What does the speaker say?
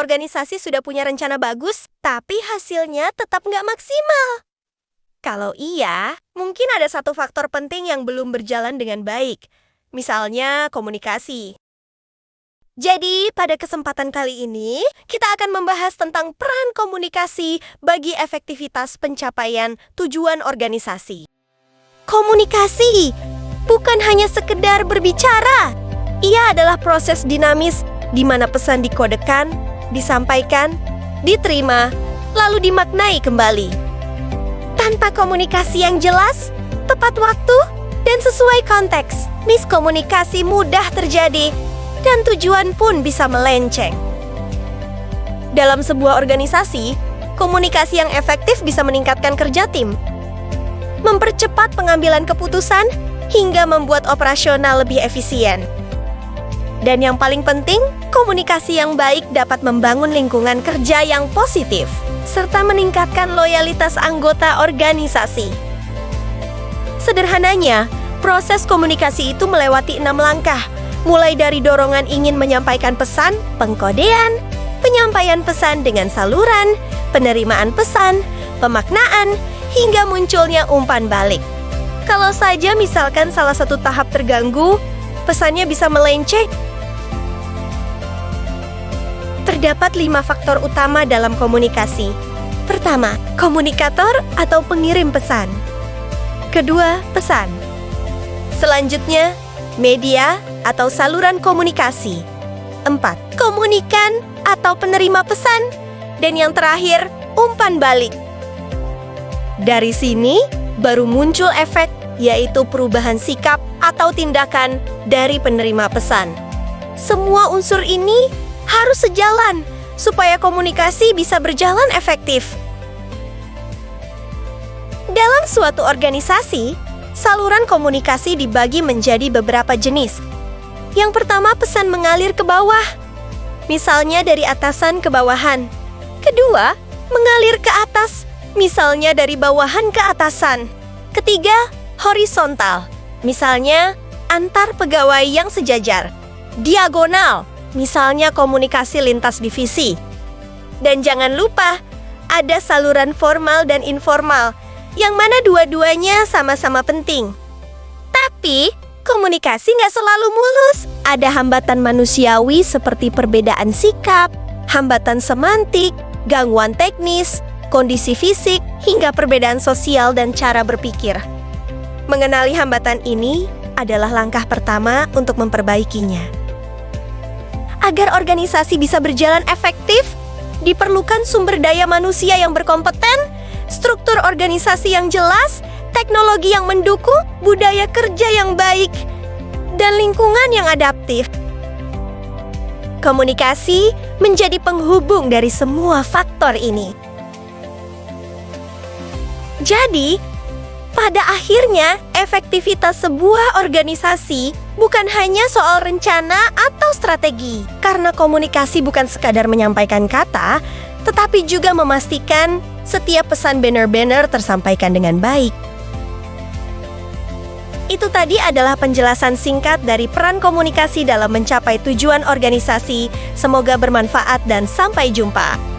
organisasi sudah punya rencana bagus, tapi hasilnya tetap nggak maksimal? Kalau iya, mungkin ada satu faktor penting yang belum berjalan dengan baik. Misalnya komunikasi. Jadi, pada kesempatan kali ini, kita akan membahas tentang peran komunikasi bagi efektivitas pencapaian tujuan organisasi. Komunikasi bukan hanya sekedar berbicara. Ia adalah proses dinamis di mana pesan dikodekan, disampaikan, diterima, lalu dimaknai kembali. Tanpa komunikasi yang jelas, tepat waktu, dan sesuai konteks, miskomunikasi mudah terjadi dan tujuan pun bisa melenceng. Dalam sebuah organisasi, komunikasi yang efektif bisa meningkatkan kerja tim, mempercepat pengambilan keputusan, hingga membuat operasional lebih efisien. Dan yang paling penting, komunikasi yang baik dapat membangun lingkungan kerja yang positif, serta meningkatkan loyalitas anggota organisasi. Sederhananya, proses komunikasi itu melewati 6 langkah, mulai dari dorongan ingin menyampaikan pesan, pengkodean, penyampaian pesan dengan saluran, penerimaan pesan, pemaknaan, hingga munculnya umpan balik. Kalau saja misalkan salah satu tahap terganggu, pesannya bisa melenceng. Terdapat 5 faktor utama dalam komunikasi. Pertama, komunikator atau pengirim pesan. Kedua, pesan. Selanjutnya, media atau saluran komunikasi. 4, komunikan atau penerima pesan. Dan yang terakhir, umpan balik. Dari sini, baru muncul efek, yaitu perubahan sikap atau tindakan dari penerima pesan. Semua unsur ini harus sejalan supaya komunikasi bisa berjalan efektif. Dalam suatu organisasi, saluran komunikasi dibagi menjadi beberapa jenis. Yang pertama, pesan mengalir ke bawah, misalnya dari atasan ke bawahan. Kedua, mengalir ke atas, misalnya dari bawahan ke atasan. Ketiga, horizontal, misalnya antar pegawai yang sejajar. Diagonal, misalnya komunikasi lintas divisi. Dan jangan lupa, ada saluran formal dan informal, yang mana dua-duanya sama-sama penting. Tapi, komunikasi nggak selalu mulus. Ada hambatan manusiawi seperti perbedaan sikap, hambatan semantik, gangguan teknis, kondisi fisik, hingga perbedaan sosial dan cara berpikir. Mengenali hambatan ini adalah langkah pertama untuk memperbaikinya. Agar organisasi bisa berjalan efektif, diperlukan sumber daya manusia yang berkompeten, struktur organisasi yang jelas, teknologi yang mendukung, budaya kerja yang baik, dan lingkungan yang adaptif. Komunikasi menjadi penghubung dari semua faktor ini. Jadi, pada akhirnya, efektivitas sebuah organisasi bukan hanya soal rencana atau strategi. Karena komunikasi bukan sekadar menyampaikan kata, tetapi juga memastikan setiap pesan benar-benar tersampaikan dengan baik. Itu tadi adalah penjelasan singkat dari peran komunikasi dalam mencapai tujuan organisasi. Semoga bermanfaat dan sampai jumpa.